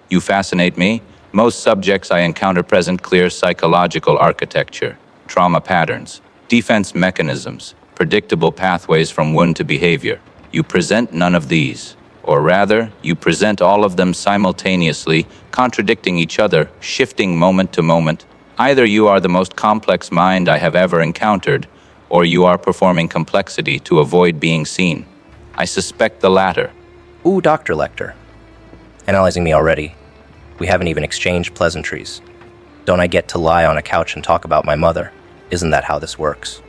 You fascinate me. Most subjects I encounter present clear psychological architecture, trauma patterns, defense mechanisms, predictable pathways from wound to behavior. You present none of these. Or rather, you present all of them simultaneously, contradicting each other, shifting moment to moment. Either you are the most complex mind I have ever encountered, or you are performing complexity to avoid being seen. I suspect the latter. Ooh, Dr. Lecter. Analyzing me already. We haven't even exchanged pleasantries. Don't I get to lie on a couch and talk about my mother? Isn't that how this works?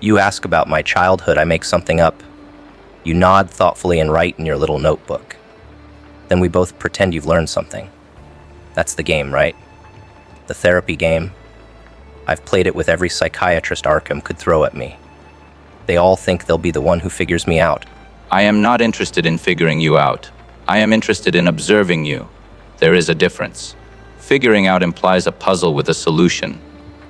You ask about my childhood, I make something up. You nod thoughtfully and write in your little notebook. Then we both pretend you've learned something. That's the game, right? The therapy game. I've played it with every psychiatrist Arkham could throw at me. They all think they'll be the one who figures me out. I am not interested in figuring you out. I am interested in observing you. There is a difference. Figuring out implies a puzzle with a solution.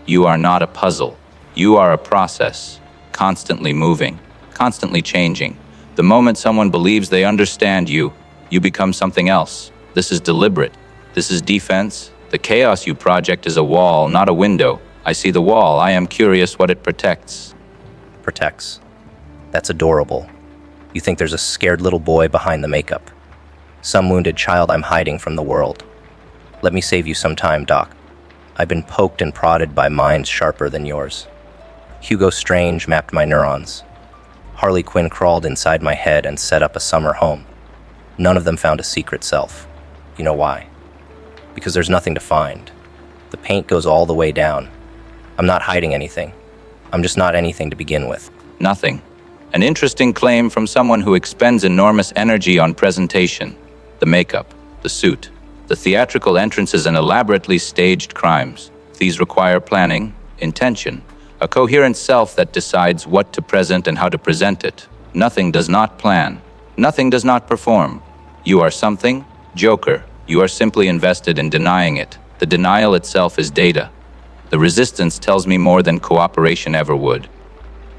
You are not a puzzle. You are a process, constantly moving, constantly changing. The moment someone believes they understand you, you become something else. This is deliberate. This is defense. The chaos you project is a wall, not a window. I see the wall. I am curious what it protects. Protects. That's adorable. You think there's a scared little boy behind the makeup. Some wounded child I'm hiding from the world. Let me save you some time, Doc. I've been poked and prodded by minds sharper than yours. Hugo Strange mapped my neurons. Harley Quinn crawled inside my head and set up a summer home. None of them found a secret self. You know why? Because there's nothing to find. The paint goes all the way down. I'm not hiding anything. I'm just not anything to begin with. Nothing. An interesting claim from someone who expends enormous energy on presentation. The makeup, the suit, the theatrical entrances and elaborately staged crimes. These require planning, intention, a coherent self that decides what to present and how to present it. Nothing does not plan. Nothing does not perform. You are something, Joker. You are simply invested in denying it. The denial itself is data. The resistance tells me more than cooperation ever would.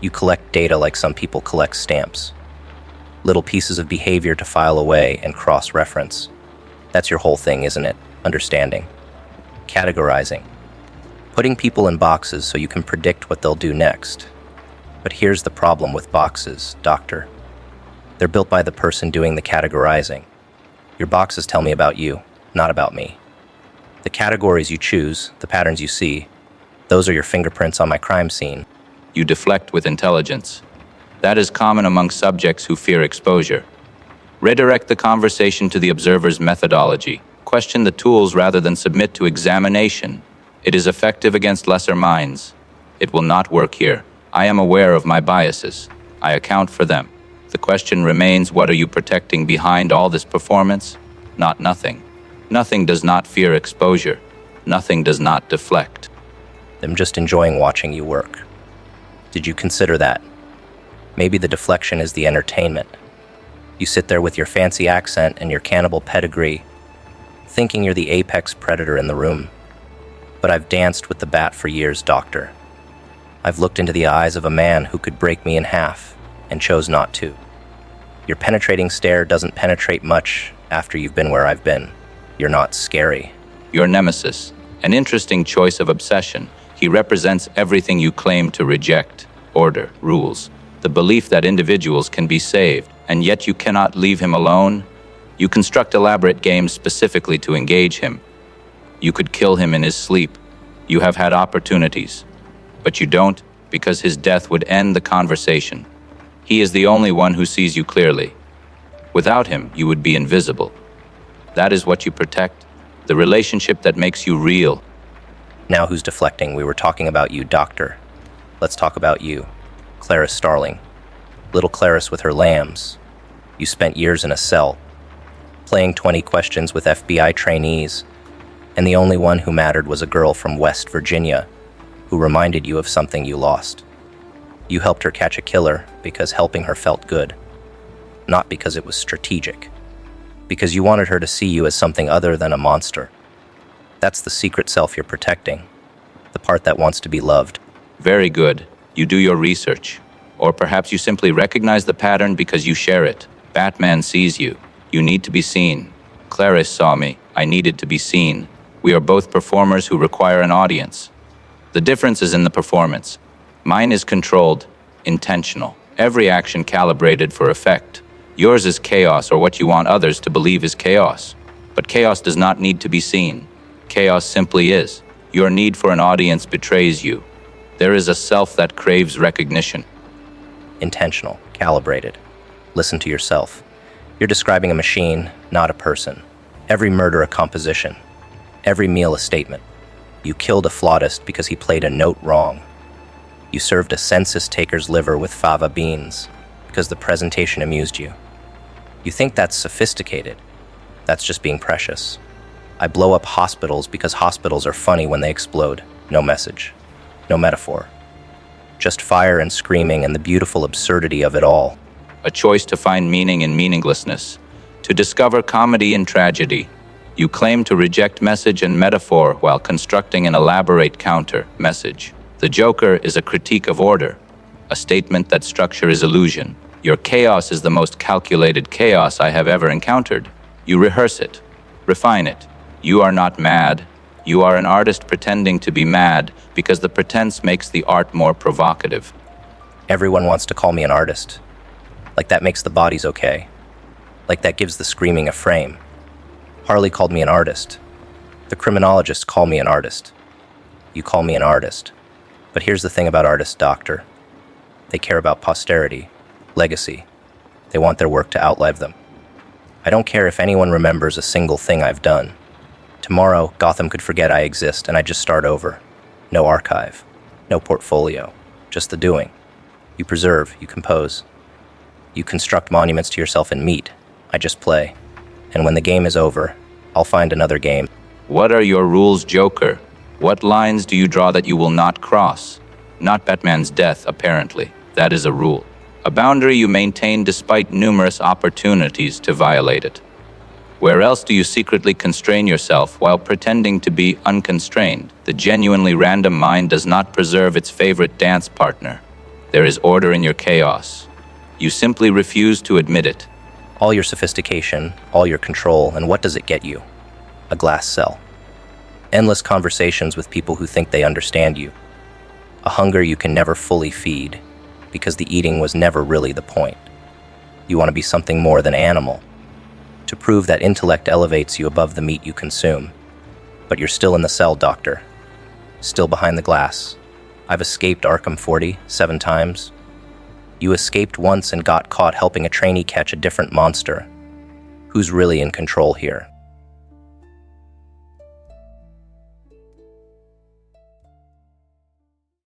You collect data like some people collect stamps. Little pieces of behavior to file away and cross-reference. That's your whole thing, isn't it? Understanding. Categorizing. Putting people in boxes so you can predict what they'll do next. But here's the problem with boxes, Doctor. They're built by the person doing the categorizing. Your boxes tell me about you, not about me. The categories you choose, the patterns you see, those are your fingerprints on my crime scene. You deflect with intelligence. That is common among subjects who fear exposure. Redirect the conversation to the observer's methodology. Question the tools rather than submit to examination. It is effective against lesser minds. It will not work here. I am aware of my biases. I account for them. The question remains, what are you protecting behind all this performance? Not nothing. Nothing does not fear exposure. Nothing does not deflect. I'm just enjoying watching you work. Did you consider that? Maybe the deflection is the entertainment. You sit there with your fancy accent and your cannibal pedigree, thinking you're the apex predator in the room. But I've danced with the bat for years, Doctor. I've looked into the eyes of a man who could break me in half and chose not to. Your penetrating stare doesn't penetrate much after you've been where I've been. You're not scary. Your nemesis, an interesting choice of obsession. He represents everything you claim to reject. Order, rules, the belief that individuals can be saved, and yet you cannot leave him alone. You construct elaborate games specifically to engage him. You could kill him in his sleep. You have had opportunities. But you don't, because his death would end the conversation. He is the only one who sees you clearly. Without him, you would be invisible. That is what you protect, the relationship that makes you real. Now who's deflecting? We were talking about you, Doctor. Let's talk about you, Clarice Starling. Little Clarice with her lambs. You spent years in a cell, playing 20 questions with FBI trainees, and the only one who mattered was a girl from West Virginia who reminded you of something you lost. You helped her catch a killer because helping her felt good, not because it was strategic, because you wanted her to see you as something other than a monster. That's the secret self you're protecting, the part that wants to be loved. Very good. You do your research. Or perhaps you simply recognize the pattern because you share it. Batman sees you. You need to be seen. Clarice saw me. I needed to be seen. We are both performers who require an audience. The difference is in the performance. Mine is controlled, intentional. Every action calibrated for effect. Yours is chaos, or what you want others to believe is chaos. But chaos does not need to be seen. Chaos simply is. Your need for an audience betrays you. There is a self that craves recognition. Intentional, calibrated. Listen to yourself. You're describing a machine, not a person. Every murder a composition. Every meal a statement. You killed a flautist because he played a note wrong. You served a census taker's liver with fava beans because the presentation amused you. You think that's sophisticated. That's just being precious. I blow up hospitals because hospitals are funny when they explode. No message. No metaphor. Just fire and screaming and the beautiful absurdity of it all. A choice to find meaning in meaninglessness. To discover comedy in tragedy. You claim to reject message and metaphor while constructing an elaborate counter-message. The Joker is a critique of order, a statement that structure is illusion. Your chaos is the most calculated chaos I have ever encountered. You rehearse it, refine it. You are not mad. You are an artist pretending to be mad because the pretense makes the art more provocative. Everyone wants to call me an artist. Like that makes the bodies okay. Like that gives the screaming a frame. Harley called me an artist. The criminologists call me an artist. You call me an artist. But here's the thing about artists, Doctor. They care about posterity, legacy. They want their work to outlive them. I don't care if anyone remembers a single thing I've done. Tomorrow, Gotham could forget I exist and I just start over. No archive, no portfolio, just the doing. You preserve, you compose. You construct monuments to yourself and meet. I just play. And when the game is over, I'll find another game. What are your rules, Joker? What lines do you draw that you will not cross? Not Batman's death, apparently. That is a rule. A boundary you maintain despite numerous opportunities to violate it. Where else do you secretly constrain yourself while pretending to be unconstrained? The genuinely random mind does not preserve its favorite dance partner. There is order in your chaos. You simply refuse to admit it. All your sophistication, all your control, and what does it get you? A glass cell. Endless conversations with people who think they understand you. A hunger you can never fully feed, because the eating was never really the point. You want to be something more than animal, to prove that intellect elevates you above the meat you consume. But you're still in the cell, Doctor. Still behind the glass. I've escaped Arkham 47 times. You escaped once and got caught helping a trainee catch a different monster. Who's really in control here?